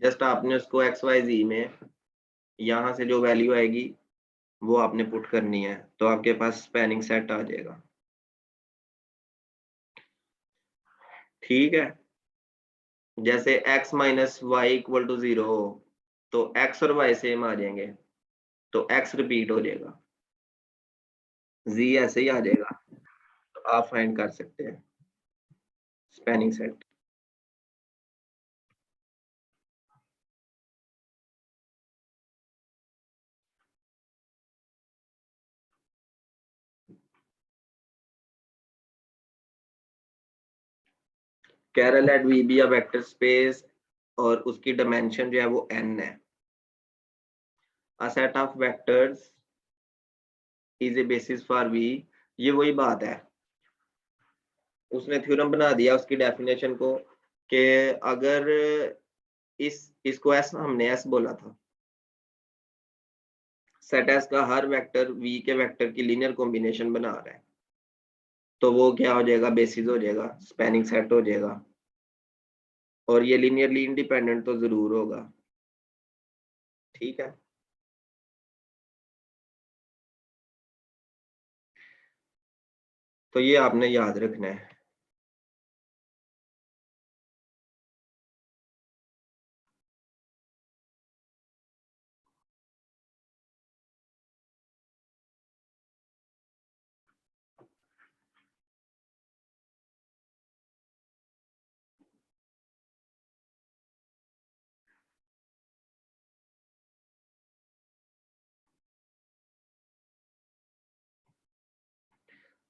Just आपने उसको x Y जी में यहाँ से जो वैल्यू आएगी वो आपने पुट करनी है, तो आपके पास स्पैनिंग सेट आ जाएगा। ठीक है, जैसे x minus y equal to 0 हो तो x और y सेम आ जाएंगे, तो x रिपीट हो जाएगा, z ऐसे ही आ जाएगा। तो आप फाइंड कर सकते हैं स्पैनिंग सेट। कह रहा let V be a vector space और उसकी डायमेंशन जो है वो n है। A set of vectors is a basis for V, ये वही बात है, उसने थ्योरम बना दिया उसकी डेफिनेशन को कि अगर इसको एस हमने एस बोला था, सेट एस का हर वेक्टर वी के वेक्टर की लीनियर कॉम्बिनेशन बना रहा है, तो वो क्या हो जाएगा, बेसिस हो जाएगा, स्पैनिंग सेट हो जाएगा, और ये लीनियरली इंडिपेंडेंट तो जरूर होगा। ठीक है, तो ये आपने याद रखना है।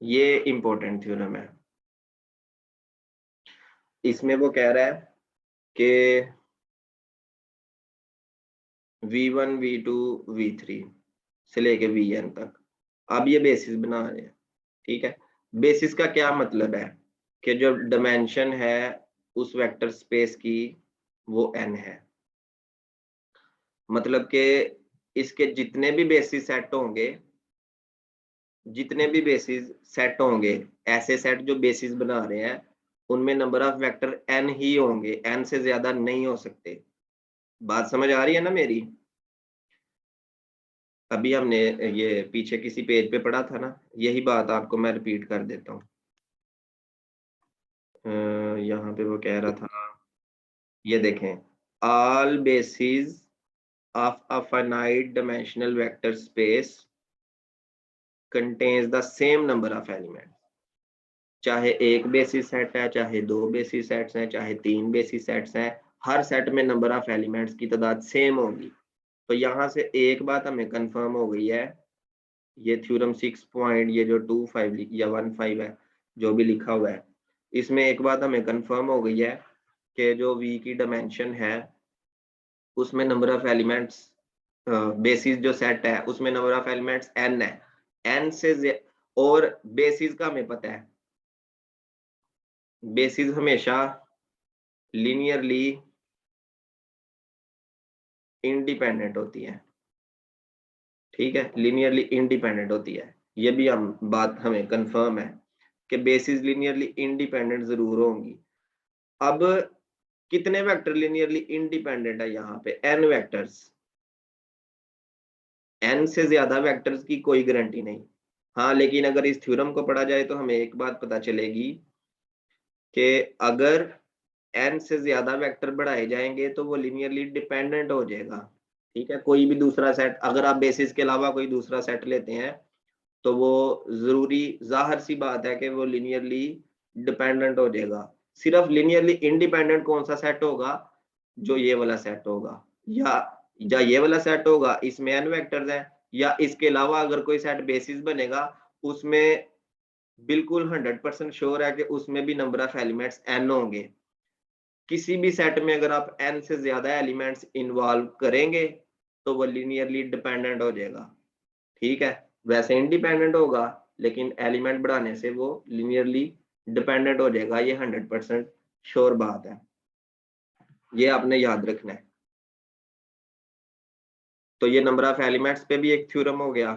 ये इंपॉर्टेंट थ्योरम है। इसमें वो कह रहा है कि v1 v2 v3 से लेके vn तक अब ये बेसिस बना रहे हैं। ठीक है, बेसिस का क्या मतलब है कि जो डायमेंशन है उस वेक्टर स्पेस की वो n है, मतलब कि इसके जितने भी बेसिस सेट होंगे, जितने भी बेसिस सेट होंगे, ऐसे सेट जो बेसिस बना रहे हैं उनमें नंबर ऑफ वेक्टर n ही होंगे, n से ज्यादा नहीं हो सकते। बात समझ आ रही है ना मेरी? अभी हमने ये पीछे किसी पेज पे पढ़ा था ना, यही बात आपको मैं रिपीट कर देता हूँ। यहाँ पे वो कह रहा था, ये देखें, all basis of a finite dimensional vector space contains the same number of element. चाहे एक बेसिस सेट है, चाहे दो बेसिस सेट्स हैं, चाहे तीन बेसिस सेट्स हैं, हर सेट में नंबर ऑफ एलिमेंट्स की तादाद सेम होगी। तो यहाँ से एक बात हमें कंफर्म हो गई है, ये थ्योरम 6 पॉइंट ये जो 25 या 15 है जो भी लिखा हुआ है, इसमें एक बात हमें कंफर्म हो गई है कि जो v की डायमेंशन है उसमें नंबर ऑफ एलिमेंट्स, बेसिस जो सेट है उसमें नंबर ऑफ एलिमेंट्स n है, n से और बेसिस का हमें पता है, बेसिस हमेशा लीनियरली इंडिपेंडेंट होती है। ठीक है, लीनियरली इंडिपेंडेंट होती है, ये भी हम बात हमें कंफर्म है कि बेसिस लीनियरली इंडिपेंडेंट जरूर होंगी। अब कितने वेक्टर लीनियरली इंडिपेंडेंट है, यहाँ पे n वेक्टर्स, n से ज्यादा वेक्टर्स की कोई गारंटी नहीं। हाँ, लेकिन अगर इस थ्योरम को पढ़ा जाए तो हमें एक बात पता चलेगी कि अगर n से ज्यादा वेक्टर बढ़ाए जाएंगे तो वो लीनियरली डिपेंडेंट हो जाएगा। ठीक है, कोई भी दूसरा सेट अगर आप बेसिस के अलावा कोई दूसरा सेट लेते हैं तो वो जरूरी जाहिर सी बात है कि वो लीनियरली डिपेंडेंट हो जाएगा। सिर्फ लीनियरली इंडिपेंडेंट कौन सा सेट होगा, जो ये वाला सेट होगा, या ये वाला सेट होगा, इसमें n वेक्टर्स हैं, या इसके अलावा अगर कोई सेट बेसिस बनेगा उसमें बिल्कुल 100% श्योर है कि उसमें भी नंबर ऑफ एलिमेंट्स n होंगे। किसी भी सेट में अगर आप n से ज्यादा एलिमेंट्स इन्वॉल्व करेंगे तो वो लीनियरली डिपेंडेंट हो जाएगा। ठीक है, वैसे इंडिपेंडेंट होगा लेकिन एलिमेंट बढ़ाने से वो लीनियरली डिपेंडेंट हो जाएगा, ये 100% श्योर बात है, ये आपने याद रखना है। तो ये नंबर ऑफ एलिमेंट्स पे भी एक थ्योरम हो गया।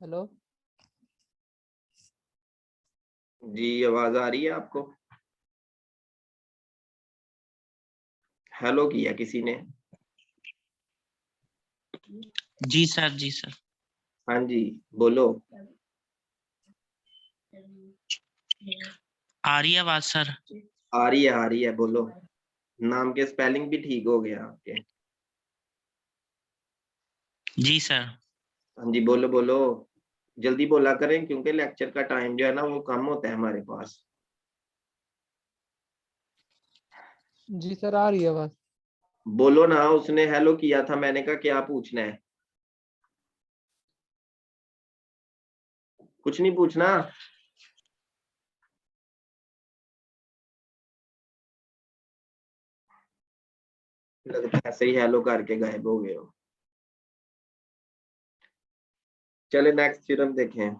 हेलो। जी आवाज आ रही है आपको? हेलो किया किसी ने? जी सर, जी सर। हाँ जी बोलो। आ रही है आवाज सर? आ रही है बोलो। नाम के स्पेलिंग भी ठीक हो गया आपके। जी सर। हाँ जी बोलो बोलो, जल्दी बोला करें क्योंकि लेक्चर का टाइम जो है ना वो कम होता है हमारे पास। जी सर आ रही है आवाज। बोलो ना, उसने हेलो किया था, मैंने कहा क्या पूछना है? कुछ नहीं पूछना? लगता है ऐसे ही हेलो करके गायब हो गए हो। चले नेक्स्ट थ्योरम देखें।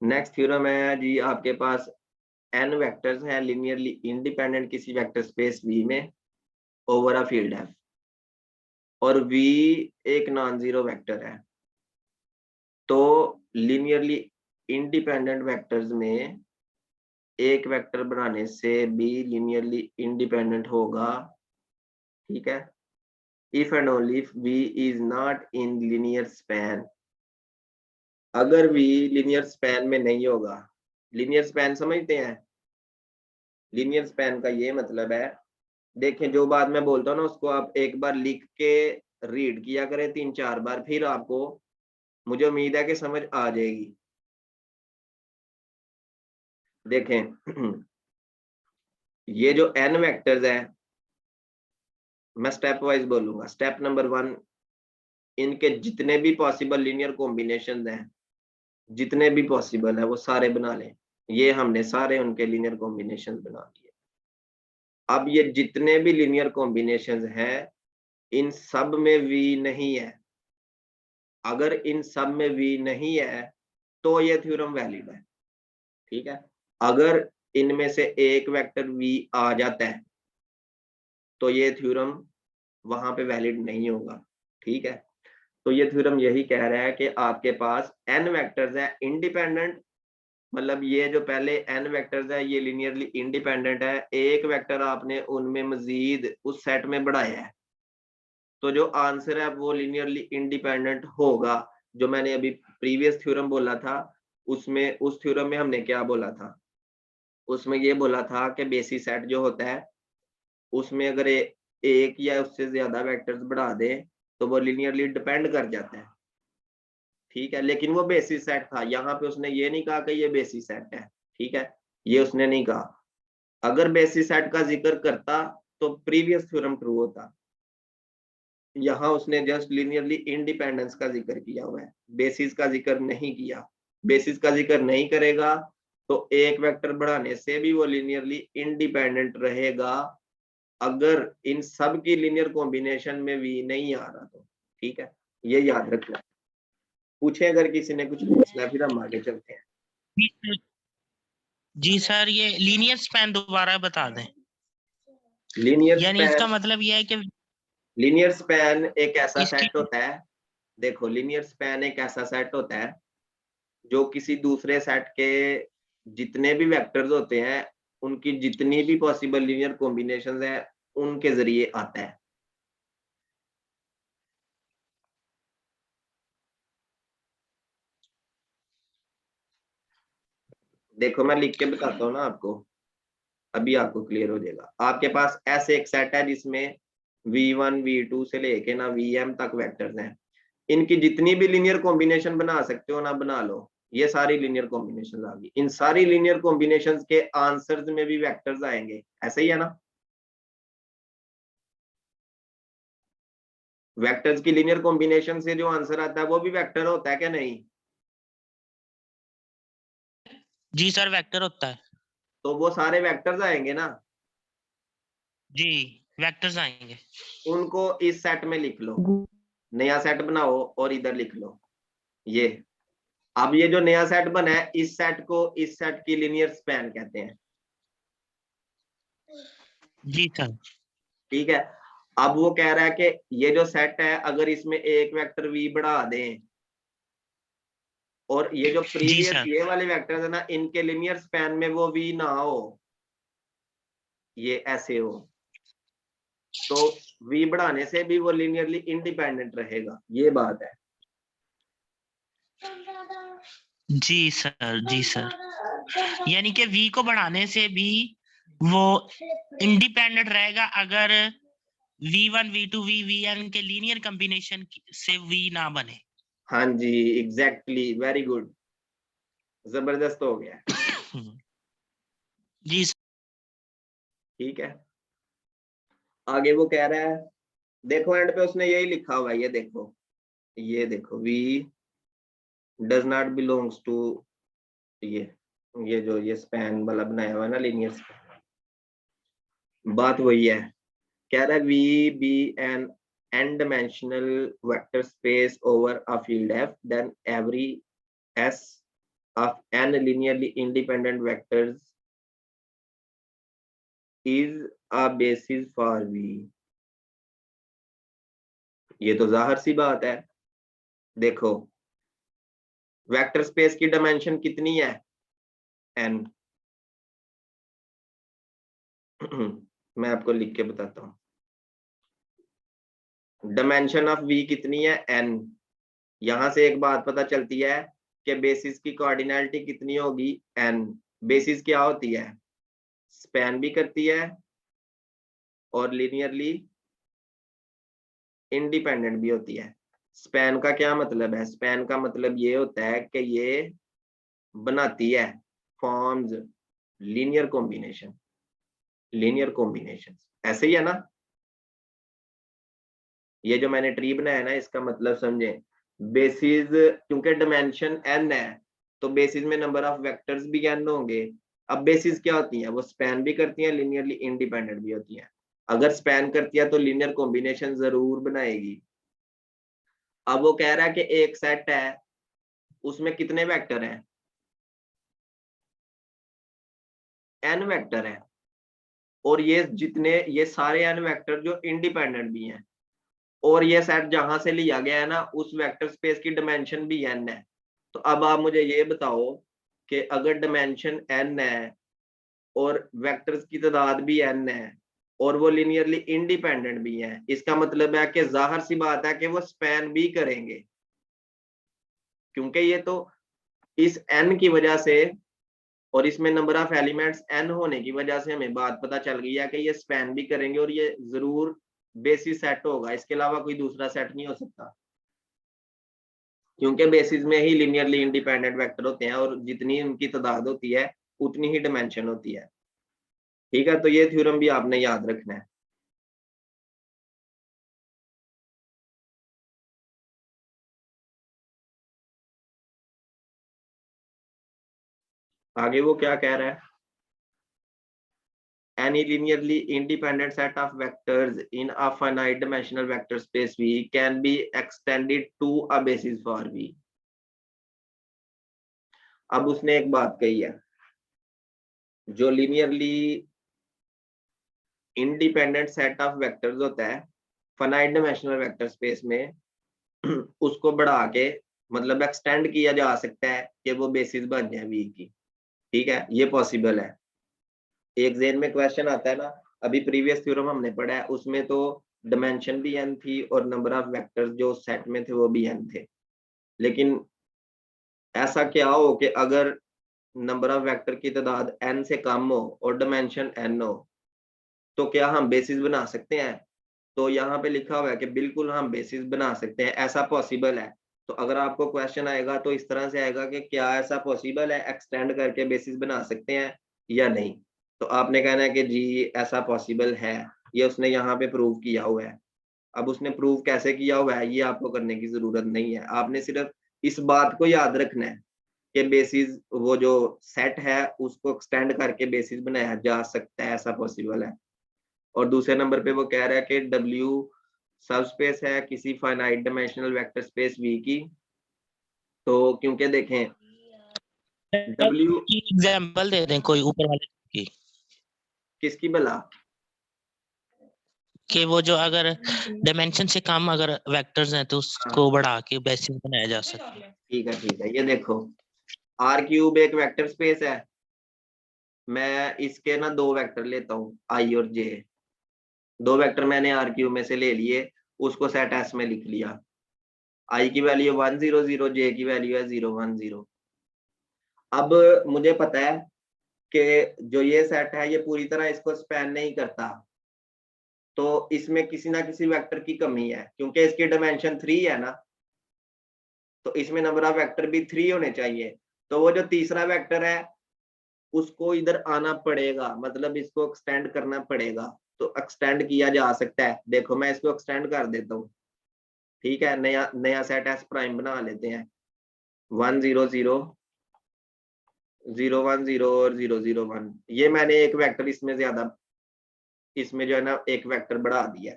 नेक्स्ट थ्योरम है जी आपके पास n वेक्टर्स हैं लिनियरली इंडिपेंडेंट किसी वेक्टर स्पेस V में ओवर अ फील्ड है और V एक नॉन जीरो वेक्टर है। तो लिनियरली इंडिपेंडेंट वेक्टर्स में एक वेक्टर बनाने से B लिनियरली इंडिपेंडेंट होगा, ठीक है, if and only if V is not in linear span. अगर V लिनियर स्पैन में नहीं होगा, लिनियर स्पैन समझते हैं? लिनियर स्पैन का ये मतलब है, देखें जो बात मैं बोलता हूँ ना उसको आप एक बार लिख के रीड किया करें 3-4 बार, फिर आपको, मुझे उम्मीद है कि समझ आ जाएगी। देखें ये जो n वेक्टर्स है, मैं स्टेप वाइज बोलूंगा। स्टेप नंबर 1, इनके जितने भी पॉसिबल लीनियर कॉम्बिनेशन हैं, जितने भी पॉसिबल है वो सारे बना लें। ये हमने सारे उनके लीनियर कॉम्बिनेशन बना लिए। अब ये जितने भी लीनियर कॉम्बिनेशन हैं इन सब में V नहीं है। अगर इन सब में V नहीं है तो ये थ्योरम वैलिड है, ठीक है। अगर इनमें से एक वेक्टर V आ जाता है तो ये थ्योरम वहां पे वैलिड नहीं होगा, ठीक है। तो ये थ्योरम यही कह रहा है कि आपके पास n वेक्टर्स हैं इंडिपेंडेंट, मतलब ये जो पहले n वेक्टर्स है ये लिनियरली इंडिपेंडेंट है, एक वेक्टर आपने उनमें मजीद उस सेट में बढ़ाया है, तो जो आंसर है वो लिनियरली इंडिपेंडेंट होगा। जो मैंने अभी प्रीवियस थ्योरम बोला था उसमें, उस थ्योरम में हमने क्या बोला था? उसमें ये बोला था कि बेसिस सेट जो होता है उसमें अगर एक या उससे ज्यादा वेक्टर्स बढ़ा दे तो वो लिनियरली डिपेंड कर जाता है, ठीक है। लेकिन वो बेसिस सेट था, यहाँ पे उसने ये नहीं कहा कि ये बेसिस सेट है, ठीक है, ये उसने नहीं कहा। अगर बेसिस सेट का जिक्र करता तो प्रीवियस थ्योरम ट्रू होता। यहाँ उसने जस्ट लिनियरली इंडिपेंडेंस का जिक्र किया हुआ है, बेसिस का जिक्र नहीं किया। बेसिस का जिक्र नहीं करेगा तो एक वेक्टर बढ़ाने से भी वो लिनियरली इंडिपेंडेंट रहेगा, अगर इन सब की लिनियर कॉम्बिनेशन में V नहीं आ रहा तो, ठीक है, ये याद रखना। पूछे अगर किसी ने कुछ पूछना फिर हम आगे चलते हैं। जी सर, ये लीनियर स्पैन दोबारा बता दें। लीनियर यानी इसका स्पैन, मतलब यह है कि लीनियर स्पैन एक ऐसा इसकी सेट होता है, देखो लीनियर स्पैन एक ऐसा सेट होता है जो किसी दूसरे सेट के जितने भी वेक्टर्स होते हैं उनकी जितनी भी पॉसिबल लीनियर कॉम्बिनेशंस हैं उनके जरिए आता है। देखो मैं लिख के बताता हूँ ना आपको, अभी आपको क्लियर हो जाएगा। आपके पास ऐसे एक सेट है जिसमें V1 V2 से लेके ना Vm तक वेक्टर्स हैं, इनकी जितनी भी लीनियर कॉम्बिनेशन बना सकते हो ना बना लो, ये सारी लीनियर कॉम्बिनेशन आ गई। इन सारी लीनियर कॉम्बिनेशन के आंसर्स में भी वेक्टर्स आएंगे, ऐसे ही है ना? वेक्टर्स की लीनियर कॉम्बिनेशन से जो आंसर आता है वो भी वेक्टर होता है क्या नहीं? जी सर वेक्टर होता है। तो वो सारे वेक्टर्स आएंगे ना, जी वेक्टर्स आएंगे। उनको इस सेट में लिख लो, नया सेट बनाओ और इधर लिख लो ये। अब ये जो नया सेट बना है इस सेट को, इस सेट की लीनियर स्पैन कहते हैं, जी सर। ठीक है। अब वो कह रहा है कि ये जो सेट है अगर इसमें एक वेक्टर v बढ़ा दें और ये जो जी प्रीवियस सर। ये वाले वेक्टर्स है ना, इनके लिनियर स्पैन में वो v ना हो, ये ऐसे हो, तो v बढ़ाने से भी वो लिनियरली इंडिपेंडेंट रहेगा, ये बात है। जी सर, जी सर, यानी कि v को बढ़ाने से भी वो इंडिपेंडेंट रहेगा अगर v1 v2 vn के लीनियर कॉम्बिनेशन से v ना बने। हाँ जी, एग्जैक्टली, वेरी गुड, जबरदस्त हो गया। जी सर। ठीक है, आगे वो कह रहा है, देखो एंड पे उसने यही लिखा हुआ है, ये देखो v does not belongs to ये जो ये स्पैन वाला बनाया हुआ है ना, लीनियर स्पैन, बात वही है। कह रहा है v be an n-dimensional vector space over a field f, then every s of n linearly independent vectors is a basis for v। ये तो जाहिर सी बात है। देखो वेक्टर स्पेस की डायमेंशन कितनी है, n। मैं आपको लिख के बताता हूँ, डायमेंशन ऑफ v कितनी है, n। यहां से एक बात पता चलती है कि बेसिस की कोऑर्डिनैलिटी कितनी होगी, n। बेसिस क्या होती है, स्पैन भी करती है और लीनियरली इंडिपेंडेंट भी होती है। स्पैन का क्या मतलब है, स्पैन का मतलब ये होता है कि ये बनाती है, फॉर्म्स लीनियर कॉम्बिनेशन, ऐसे ही है ना। ये जो मैंने ट्री बनाया है ना, इसका मतलब समझे, बेसिस क्योंकि डायमेंशन n है तो बेसिस में नंबर ऑफ वेक्टर्स भी n होंगे। अब बेसिस क्या होती हैं, वो स्पैन भी करती हैं, लीनियरली इंडिपेंडेंट भी होती हैं। अगर स्पैन करती है तो लीनियर कॉम्बिनेशन जरूर बनाएगी। अब वो कह रहा है कि एक सेट है, उसमें कितने वेक्टर हैं, n वेक्टर है, और ये सारे n वेक्टर जो इंडिपेंडेंट भी हैं, और ये सेट जहां से लिया गया है ना, उस वेक्टर स्पेस की डायमेंशन भी n है। तो अब आप मुझे ये बताओ कि अगर डायमेंशन n है और वेक्टर्स की तादाद भी n है और वो लिनियरली इंडिपेंडेंट भी हैं, इसका मतलब है कि जाहिर सी बात है कि वो स्पैन भी करेंगे, क्योंकि ये तो इस n की वजह से और इसमें नंबर ऑफ एलिमेंट्स n होने की वजह से हमें बात पता चल गई है कि ये स्पैन भी करेंगे और ये जरूर बेसिस सेट होगा, इसके अलावा कोई दूसरा सेट नहीं हो सकता, क्योंकि बेसिस में ही लिनियरली इंडिपेंडेंट वेक्टर होते हैं और जितनी उनकी तादाद होती है उतनी ही डायमेंशन होती है। ठीक है, तो ये थ्योरम भी आपने याद रखना है। आगे वो क्या कह रहा है, any linearly independent set of vectors in a finite dimensional vector space V can be extended to a basis for V। अब उसने एक बात कही है, जो linearly independent set of vectors होता है फाइनाइट डायमेंशनल वेक्टर स्पेस में, उसको बढ़ा के मतलब एक्सटेंड किया जा सकता है कि वो बेसिस बन जाए V की। ठीक है, ये पॉसिबल है। एक जेन में क्वेश्चन आता है ना, अभी प्रीवियस थ्योरम हमने पढ़ा है, उसमें तो डायमेंशन भी n थी और नंबर ऑफ वेक्टर्स जो सेट में थे वो भी n थे, लेकिन ऐसा क्या हो कि अगर नंबर ऑफ वेक्टर की तादाद n से कम हो और डायमेंशन n हो, तो क्या हम बेसिस बना सकते हैं? तो यहाँ पे लिखा हुआ है कि बिल्कुल हम बेसिस बना सकते हैं, ऐसा पॉसिबल है। तो अगर आपको क्वेश्चन आएगा तो इस तरह से आएगा कि क्या ऐसा पॉसिबल है, एक्सटेंड करके बेसिस बना सकते हैं या नहीं। तो आपने कहना है कि जी ऐसा पॉसिबल है, ये उसने यहाँ पे प्रूव किया हुआ है। अब उसने प्रूव कैसे किया हुआ है ये आपको करने की जरूरत नहीं है, आपने सिर्फ इस बात को याद रखना है कि बेसिस वो जो सेट है उसको एक्सटेंड करके बेसिस बनाया जा सकता है, ऐसा पॉसिबल है। और दूसरे नंबर पे वो कह रहा है कि W सब स्पेस है किसी finite dimensional vector space V की। तो क्योंकि देखें W एग्जांपल दे दें कोई ऊपर वाले की। किसकी भला, कि वो जो अगर डायमेंशन से कम अगर वेक्टर्स हैं तो उसको बढ़ा के बेसिस बनाया जा सकता है। ठीक है, ये देखो आर क्यूब एक वेक्टर स्पेस है। मैं इसके ना दो वेक्टर लेता हूँ आई और जे। दो वेक्टर मैंने आर क्यूब में से ले लिए, उसको सेट एस में लिख लिया। आई की वैल्यू 1 0 0, जे की वैल्यू है 0 1 0। अब मुझे पता है कि जो ये सेट है ये पूरी तरह इसको स्पैन नहीं करता, तो इसमें किसी ना किसी वेक्टर की कमी है, क्योंकि इसकी डायमेंशन 3 है ना, तो इसमें नंबर ऑफ वेक्टर भी 3 होने चाहिए। तो वो जो तीसरा वेक्टर है उसको इधर आना पड़ेगा, मतलब इसको एक्सटेंड करना पड़ेगा। तो एक्सटेंड किया जा सकता है, देखो मैं इसको एक्सटेंड कर देता हूँ। ठीक है, नया नया सेट एस प्राइम बना लेते हैं। 1 0 0 0 1 0 और 0 0 1। ये मैंने एक वेक्टर इसमें ज्यादा, इसमें जो है ना एक वेक्टर बढ़ा दिया,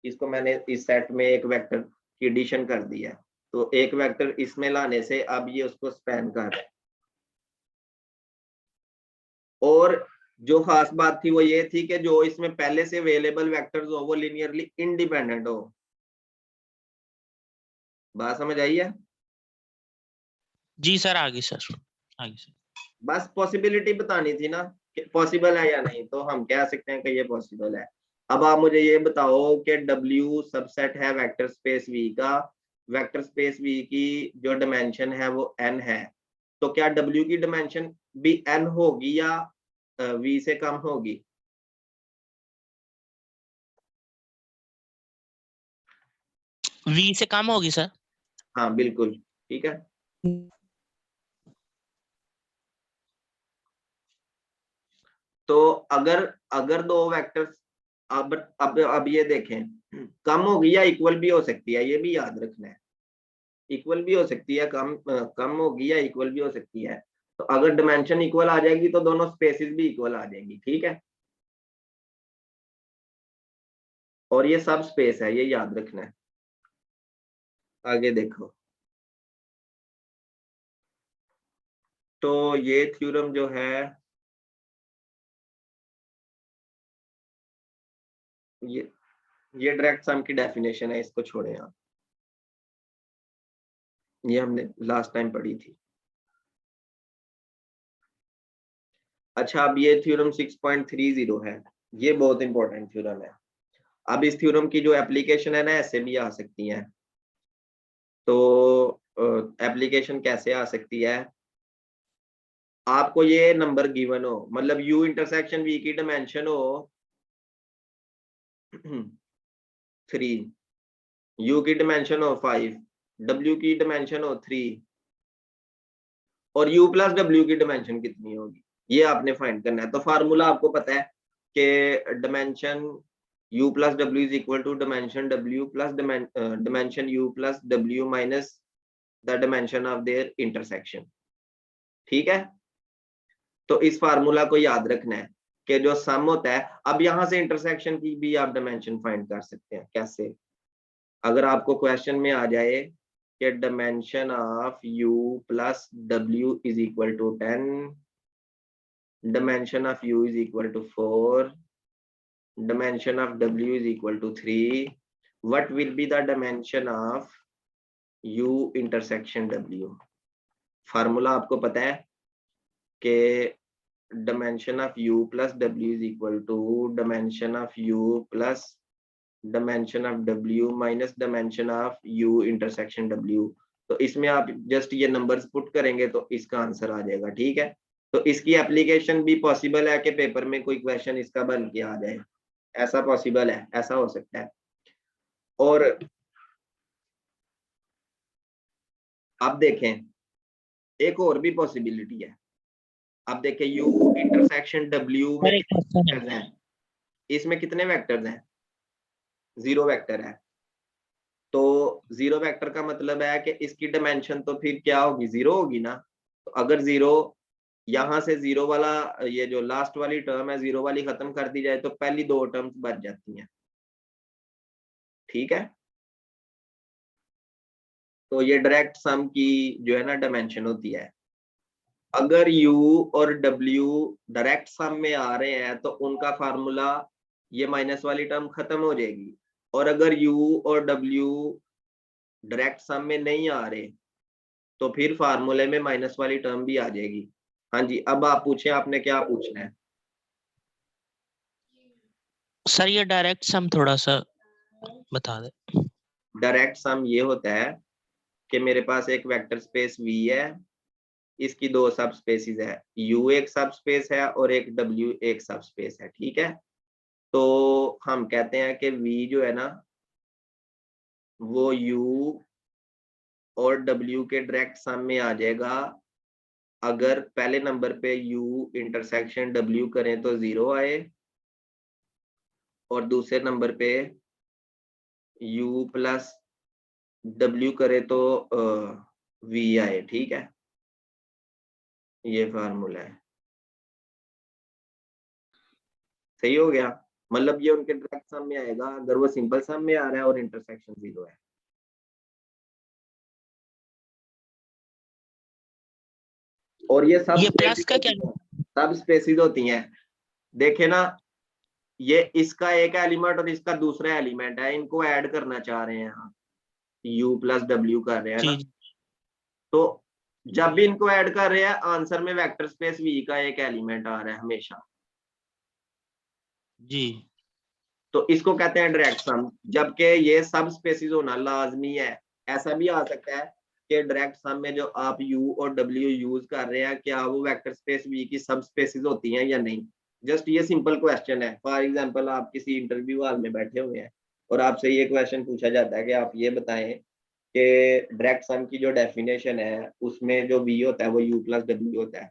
इसको मैंने इस सेट में एक वेक्टर की एडिशन कर दी है। तो एक वेक्टर इसमें लाने से अब ये उसको स्पैन कर रहा है। और जो खास बात थी वो ये थी कि जो इसमें पहले से अवेलेबल वेक्टर्स हो वो लिनियरली इंडिपेंडेंट हो। बात समझ आई है? जी सर, आगे सर, आगे सर। बस पॉसिबिलिटी बतानी थी ना कि पॉसिबल है या नहीं, तो हम कह सकते हैं कि ये पॉसिबल है। अब आप मुझे ये बताओ कि W सबसेट है वेक्टर स्पेस V का, वेक्टर स्पेस V की जो डायमेंशन है वो n है, तो क्या W की डायमेंशन भी n होगी या V से कम होगी? V से कम होगी सर। हाँ बिल्कुल ठीक है। तो अगर अगर दो वेक्टर्स, अब ये देखें, कम होगी या इक्वल भी हो सकती है, ये भी याद रखना है। इक्वल भी हो सकती है, कम होगी या इक्वल भी हो सकती है। तो अगर डायमेंशन इक्वल आ जाएगी तो दोनों स्पेसिस भी इक्वल आ जाएंगी। ठीक है, और ये सब स्पेस है, ये याद रखना है। आगे देखो, तो ये थ्योरम जो है ये डायरेक्ट सम की डेफिनेशन है, इसको छोड़ें आप, ये हमने लास्ट टाइम पढ़ी थी। अच्छा, अब ये थ्योरम 6.30 है, ये बहुत इंपॉर्टेंट थ्योरम है। अब इस थ्योरम की जो एप्लीकेशन है ना ऐसे भी आ सकती है। तो एप्लीकेशन कैसे आ सकती है? आपको ये नंबर गिवन हो, मतलब U इंटरसेक्शन V की डायमेंशन हो 3, U की डायमेंशन हो 5, W की डायमेंशन हो 3, और U प्लस W की डायमेंशन कितनी होगी, ये आपने फाइंड करना है। तो फार्मूला आपको पता है कि dimension U plus W is equal to dimension W plus dimension U plus W minus the dimension of their intersection. ठीक है, तो इस फार्मूला को याद रखना है कि जो सम होता है, अब यहां से इंटरसेक्शन की भी आप डायमेंशन फाइंड कर सकते हैं। कैसे? अगर आपको क्वेश्चन में आ जाए कि dimension of U plus W is equal to 10, dimension of U is equal to 4, dimension of W is equal to 3, what will be the dimension of U intersection W? Formula आपको पता है कि dimension of U plus W is equal to dimension of U plus dimension of W minus dimension of U intersection W। तो इसमें आप just ये numbers put करेंगे तो इसका आंसर आ जाएगा। ठीक है, तो इसकी एप्लीकेशन भी पॉसिबल है कि पेपर में कोई क्वेश्चन इसका बन के आ जाए, ऐसा पॉसिबल है, ऐसा हो सकता है। और अब देखें, एक और भी पॉसिबिलिटी है। अब देखें U इंटरसेक्शन W में कितने वेक्टर्स हैं? इसमें कितने वेक्टर्स हैं? 0 वेक्टर है। तो 0 वेक्टर का मतलब है कि इसकी डायमेंशन तो फिर क्या होगी, 0 होगी ना। तो अगर 0 यहाँ से 0 वाला, ये जो लास्ट वाली टर्म है 0 वाली खत्म कर दी जाए तो पहली दो टर्म्स बच जाती हैं। ठीक है, तो ये डायरेक्ट सम की जो है ना डायमेंशन होती है। अगर U और W डायरेक्ट सम में आ रहे हैं तो उनका फार्मूला ये माइनस वाली टर्म खत्म हो जाएगी। और अगर u और w डायरेक्ट सम में नहीं आ रहे तो फिर फार्मूले में माइनस वाली टर्म भी आ जाएगी। हाँ जी, अब आप पूछें, आपने क्या पूछना है? सर ये डायरेक्ट सम थोड़ा सा बता दे। डायरेक्ट सम ये होता है कि मेरे पास एक वेक्टर स्पेस V है, इसकी दो सब स्पेसिस है, U एक सब स्पेस है और एक W एक सब स्पेस है, ठीक है। तो हम कहते हैं कि V जो है ना वो U और W के डायरेक्ट सम में आ जाएगा अगर पहले नंबर पे U इंटरसेक्शन W करें तो 0 आए और दूसरे नंबर पे U प्लस W करे तो V आए, ठीक है। ये फार्मूला है, सही हो गया। मतलब ये उनके डायरेक्ट सम में आएगा अगर वो सिंपल सम में आ रहा है और इंटरसेक्शन 0 है। और ये सब ये प्लस का क्या? सब स्पेसिस होती हैं, देखे ना, ये इसका एक एलिमेंट और इसका दूसरा एलिमेंट है, इनको ऐड करना चाह रहे हैं हम, U प्लस W कर रहे हैं ना। जी तो जब भी इनको ऐड कर रहे हैं आंसर में वेक्टर स्पेस V का एक एलिमेंट आ रहा है हमेशा, जी तो इसको कहते हैं डायरेक्ट सम। जबकि ये सब स्पेसिस होना लाजमी है। ऐसा भी आ सकता है कि डायरेक्ट सम में जो आप U और W यूज कर रहे हैं क्या वो वेक्टर स्पेस V की सब स्पेसिस होती हैं या नहीं। जस्ट ये सिंपल क्वेश्चन है। फॉर एग्जांपल आप किसी इंटरव्यू हॉल में बैठे हुए हैं और आपसे ये क्वेश्चन पूछा जाता है कि आप ये बताएं कि डायरेक्ट सम की जो डेफिनेशन है उसमें जो V होता है वो U प्लस W होता है।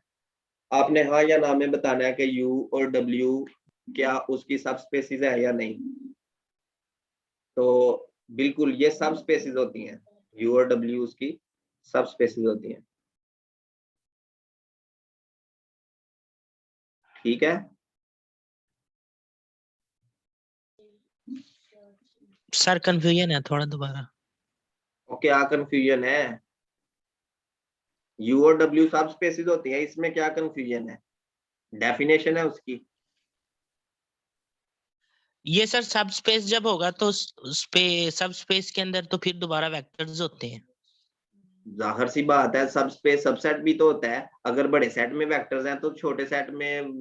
आपने हाँ या ना में बताना है कि U और W क्या उसकी सब स्पेसिस है या नहीं। तो बिल्कुल ये सब स्पेसिस होती हैं, U और W उसकी सब स्पेसिस होती हैं, ठीक है। सर कंफ्यूजन है थोड़ा, दोबारा। और क्या कंफ्यूजन है? U और W सब स्पेसिस होती हैं, इसमें क्या कंफ्यूजन है? डेफिनेशन है उसकी। ये सर सब स्पेस जब होगा तो सब स्पेस के अंदर तो फिर दोबारा वेक्टर्स होते हैं। जाहिर सी बात है, सब स्पेस सबसेट भी तो होता है। अगर बड़े सेट में वेक्टर्स हैं तो छोटे सेट में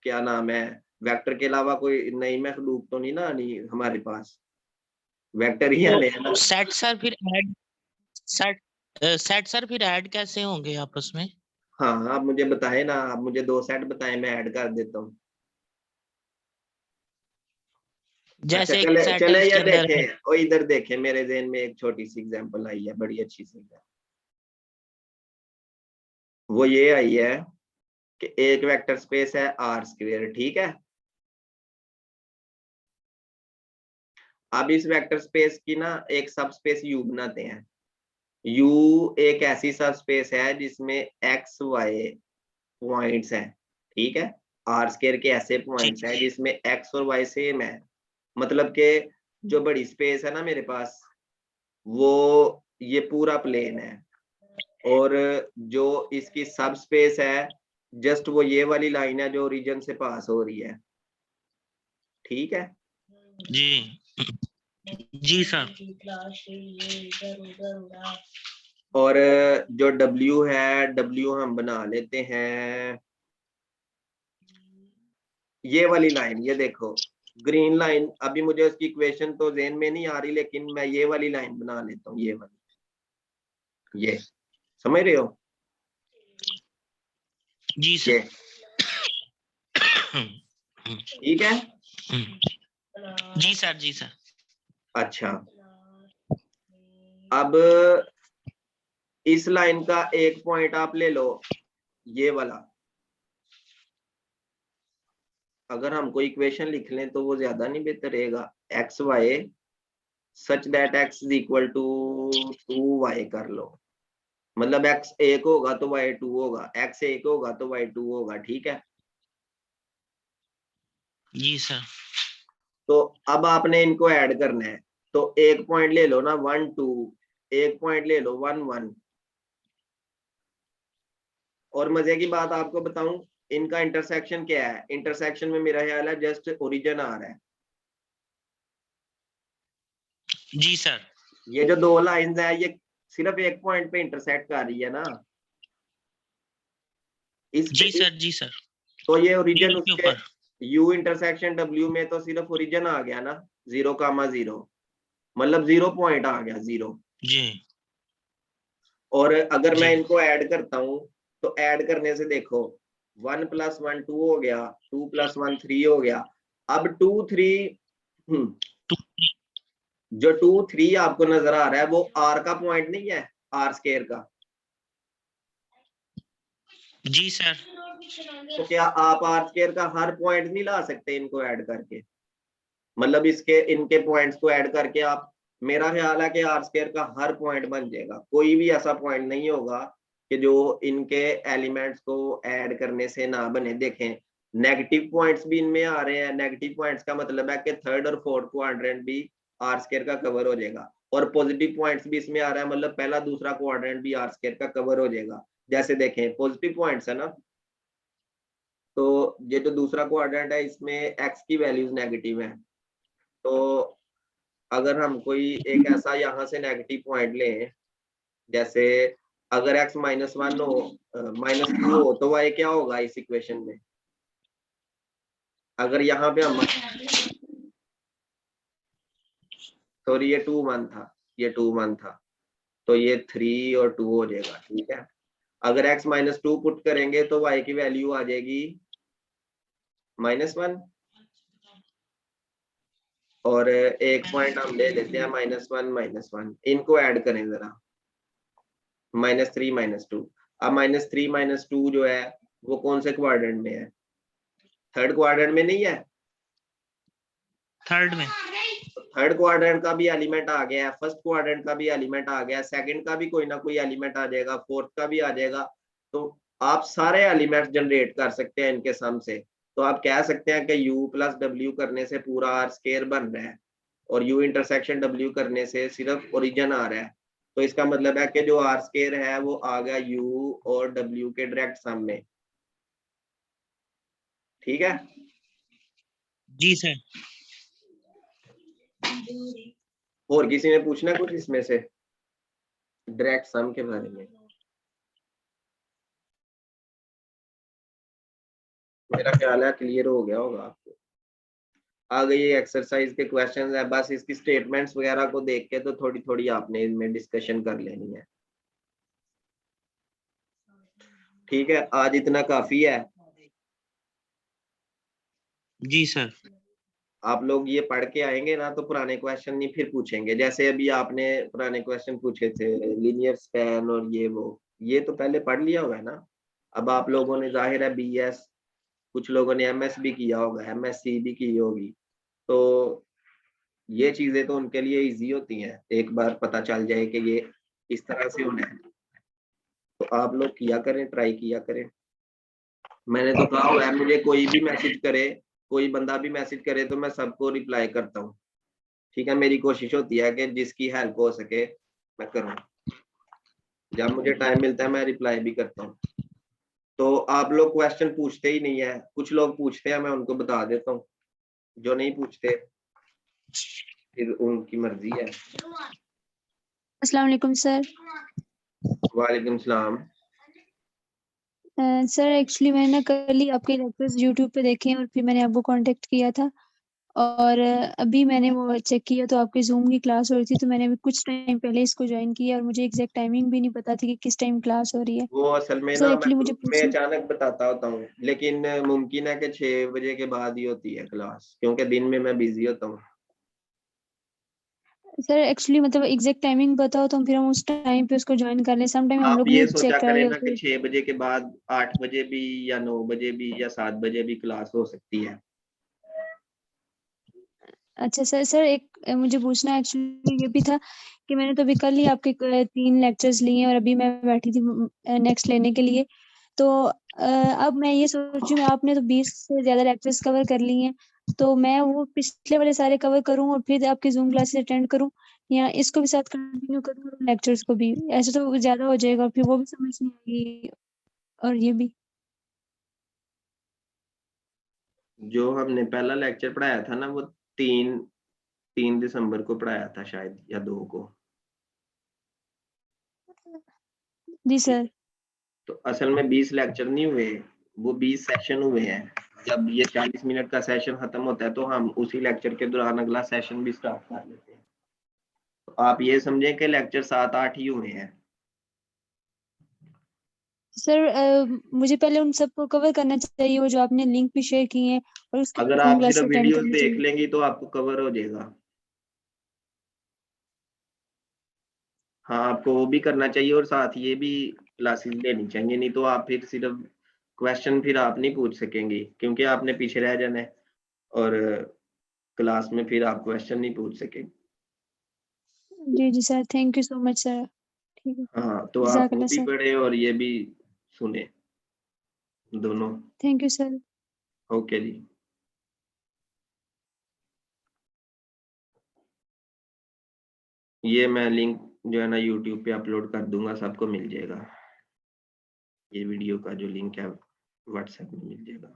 क्या नाम है, वेक्टर के अलावा कोई नई मखलूक तो नहीं ना आनी हमारे पास, वेक्टर ही आने हैं ना। तो सेट सर फिर ऐड सेट सेट सर फिर ऐड कैसे होंगे आपस में? हाँ, आप मुझे बताएं ना, आप मुझे दो सेट बताएं, मैं ऐड कर देता हूँ। अच्छा, जैसे एक चले सेट है चले ये उसके अंदर है। देखें, और इधर देखें, मेरे ज़हन में एक छोटी सी एग्जांपल आई है, बड़ी अच्छी सी है। वो ये आई है कि एक वेक्टर स्पेस है R स्क्वायर, ठीक है। अब इस वेक्टर स्पेस की ना एक सब स्पेस U बनाते हैं। U एक ऐसी सब स्पेस है जिसमें X Y पॉइंट्स हैं, ठीक है। R स्क्वायर के ऐसे पॉइंट्स हैं जिसमें X और Y सेम है। मतलब के जो बड़ी स्पेस है ना मेरे पास, वो ये पूरा प्लेन है और जो इसकी सब स्पेस है जस्ट वो ये वाली लाइन है जो ओरिजिन से पास हो रही है, ठीक है। जी जी सर। और जो W है, W हम बना लेते हैं ये वाली लाइन, ये देखो ग्रीन लाइन। अभी मुझे उसकी इक्वेशन तो ज़हन में नहीं आ रही, लेकिन मैं ये वाली लाइन बना लेता हूँ, ये वाली, ये समझ रहे हो? जी ये सर। ठीक है। जी सर जी सर। अच्छा, अब इस लाइन का एक पॉइंट आप ले लो, ये वाला। अगर हमको इक्वेशन लिख लें तो वो ज्यादा नहीं बेहतर रहेगा? X y such that x is equal to 2y कर लो। मतलब x एक होगा तो y 2 होगा, x एक होगा तो y 2 होगा, ठीक है। जी सर। तो अब आपने इनको ऐड करना है, तो एक पॉइंट ले लो ना 1 2, एक पॉइंट ले लो 1 1। और मजे की बात आपको बताऊं, इनका इंटरसेक्शन क्या है? इंटरसेक्शन में मेरा ख्याल है जस्ट ओरिजिन आ रहा है। जी सर। ये जो दो लाइंस है ये सिर्फ एक पॉइंट पे इंटरसेक्ट कर रही है ना, इस जी पे सर। जी सर। तो ये ओरिजिन जीरो के उसके ऊपर। u इंटरसेक्शन w में तो सिर्फ ओरिजिन आ गया ना, 0,0 मतलब 0 पॉइंट आ गया, 0। जी और अगर जी मैं इनको ऐड करता हूं तो ऐड करने से देखो 1 + 1 2 हो गया, 2 + 1 3 हो गया। अब 2 3 टू। जो 2 3 आपको नजर आ रहा है वो r का पॉइंट नहीं है, r स्क्वायर का। जी सर। तो क्या आप r स्क्वायर का हर पॉइंट नहीं ला सकते इनको ऐड करके? मतलब इसके इनके पॉइंट्स को ऐड करके आप, मेरा ख्याल है कि आर स्क्वायर का हर पॉइंट बन जाएगा। कोई भी ऐसा पॉइंट नहीं होगा कि जो इनके एलिमेंट्स को ऐड करने से ना बने। देखें नेगेटिव पॉइंट्स भी इनमें आ रहे हैं, नेगेटिव पॉइंट्स का मतलब है कि थर्ड और फोर्थ क्वाड्रेंट भी आर स्क्वायर का कवर हो जाएगा, और पॉजिटिव पॉइंट्स भी इसमें आ रहा है, मतलब पहला दूसरा क्वाड्रेंट भी आर स्क्वायर का कवर हो जाएगा। जैसे देखें पॉजिटिव पॉइंट्स है ना, तो ये जो दूसरा क्वाड्रेंट है इसमें एक्स की वैल्यूज नेगेटिव है। तो अगर हम कोई एक ऐसा यहाँ से नेगेटिव पॉइंट लें, जैसे अगर x -1 हो, -2 हो, तो y क्या होगा इस इक्वेशन में? अगर यहाँ पे हम, सॉरी ये 2 1 था, ये 2 1 था, तो ये 3 और 2 हो जाएगा। ठीक है, अगर x -2 पुट करेंगे तो y की वैल्यू आ जाएगी -1, और एक पॉइंट हम ले लेते हैं -1 -1, इनको ऐड करें जरा, -3 -2। अब -3 -2 जो है वो कौन से क्वाड्रेंट में है? थर्ड क्वाड्रेंट में नहीं है? थर्ड में। थर्ड क्वाड्रेंट का भी एलिमेंट आ गया है, फर्स्ट क्वाड्रेंट का भी एलिमेंट आ गया है, सेकंड का भी कोई ना कोई एलिमेंट आ जाएगा, फोर्थ का भी आ जाएगा। तो आप सारे एलिमेंट्स जनरेट कर सकते हैं इनके सम से। तो आप कह सकते हैं कि u + w करने से पूरा आर स्क्वायर बन रहा है, और u इंटरसेक्शन w करने से सिर्फ ओरिजिन आ रहा है। तो इसका मतलब है कि जो आर स्क्वायर है वो आ गया u और w के डायरेक्ट सम में। ठीक है, जी सर। और किसी ने पूछना कुछ इसमें से डायरेक्ट सम के बारे में? मेरा ख्याल है क्लियर हो गया होगा आपको। आ गई एक्सरसाइज के क्वेश्चंस है, बस इसकी स्टेटमेंट्स वगैरह को देख के तो थोड़ी थोड़ी आपने इनमें डिस्कशन कर लेनी है। ठीक है, आज इतना काफी है। जी सर। आप लोग ये पढ़ के आएंगे ना तो पुराने क्वेश्चन नहीं फिर पूछेंगे। जैसे अभी आपने पुराने क्वेश्चन पूछे थे लीनियर स्पैन और ये वो, ये तो पहले पढ़ लिया होगा ना। अब आप लोगों ने जाहिर है बीएस, कुछ लोगों ने एमएस भी किया होगा, एमएससी भी की होगी, तो ये चीजें तो उनके लिए इजी होती हैं, एक बार पता चल जाए कि ये इस तरह से होना है। तो आप लोग किया करें, ट्राई किया करें। मैंने तो कहा हुआ है मुझे कोई भी मैसेज करे, कोई बंदा भी मैसेज करे तो मैं सबको रिप्लाई करता हूँ। ठीक है, मेरी कोशिश होती है कि जिसकी हेल्प हो सके मैं करूँ। जब मुझे टाइम मिलता है मैं रिप्लाई भी करता हूँ। तो आप लोग क्वेश्चन पूछते ही नहीं है, कुछ लोग पूछते हैं मैं उनको बता देता हूँ, जो नहीं पूछते फिर उनकी मर्जी है। अस्सलाम वालेकुम सर। वालेकुम सलाम। सर एक्चुअली मैंने ना कल ही आपके लेक्चर्स यूट्यूब पे देखे और फिर मैंने आपको कांटेक्ट किया था, और अभी मैंने वो चेक किया तो आपकी जूम की क्लास हो रही थी, तो मैंने अभी कुछ टाइम पहले इसको ज्वाइन किया और मुझे एग्जैक्ट टाइमिंग भी नहीं पता थी कि किस टाइम क्लास हो रही है। वो असल में सर ना मैं एक्चुअली मुझे ग्रुप में पूछना, अचानक बताता होता हूँ, लेकिन मुमकिन है कि 6 बजे के बाद ही होती है क्लास, क्योंकि दिन में मैं बिजी होता हूँ। सर एक्चुअली मतलब एग्जैक्ट टाइमिंग बताओ तो फिर हम उस टाइम पे उसको ज्वाइन कर लें। सम टाइम हम आप लोग ये नहीं सोचा चेक कर करें रहे ना कि होते। 6 बजे के बाद 8 बजे भी या 9 बजे भी या 7 बजे भी क्लास हो सकती है। अच्छा सर, एक मुझे पूछना एक्चुअली ये भी था कि मैंने तो अभी कल ही आपके 3 लेक्चर्स लिए और अभी मैं बैठी थी नेक्स्ट लेने के लिए। तो अब मैं ये सोच रही हूँ, आपने तो 20 से ज्यादा लेक्चर्स कवर कर लिए हैं, तो मैं वो पिछले वाले सारे कवर करूँ और फिर आपकी जूम क्लासेस अटेंड करूँ, या इसको भी साथ कंटिन्यू करूँ और लेक्चर्स को भी? ऐसे तो ज्यादा हो जाएगा, फिर वो भी समझ नहीं आएगी और ये भी। जो हमने पहला लेक्चर पढ़ाया था ना, वो 3 दिसंबर को पढ़ाया था शायद, या 2 को। जी सर। तो असल में 20 लेक्चर नहीं हुए, वो 20 सेशन हुए हैं। जब ये 40 मिनट का सेशन खत्म होता है तो हम उसी लेक्चर के दौरान अगला सेशन भी स्टार्ट कर लेते हैं। तो आप ये समझें कि लेक्चर 7-8 ही हुए हैं। सर मुझे पहले उन सबको कवर करना चाहिए, वो जो आपने लिंक भी शेयर किए हैं, और उसके अगर बाद उन आप क्लास सिर्फ अटेंड वीडियोस करनी देख चाहिए। लेंगी तो आपको कवर हो जाएगा। हाँ, आपको वो भी करना चाहिए और साथ ये भी क्लासेस लेनी चाहिए, नहीं तो आप फिर सिर्फ क्वेश्चन फिर आप नहीं पूछ सकेंगी, क्योंकि आपने पीछे रह जाना है और क्लास में फिर आप क्वेश्चन नहीं पूछ सकेंगे। जी जी sir, thank you so much sir. ठीक है, हाँ, तो आप वो जज़ाकल्लाह भी सर। पढ़े और ये भी सुने, दोनों। Thank you sir. ओके जी। ये मैं लिंक जो है ना यूट्यूब पे अपलोड कर दूंगा, सबको मिल जाएगा। ये वीडियो का जो लिंक है व्हाट्सएप में मिल जाएगा।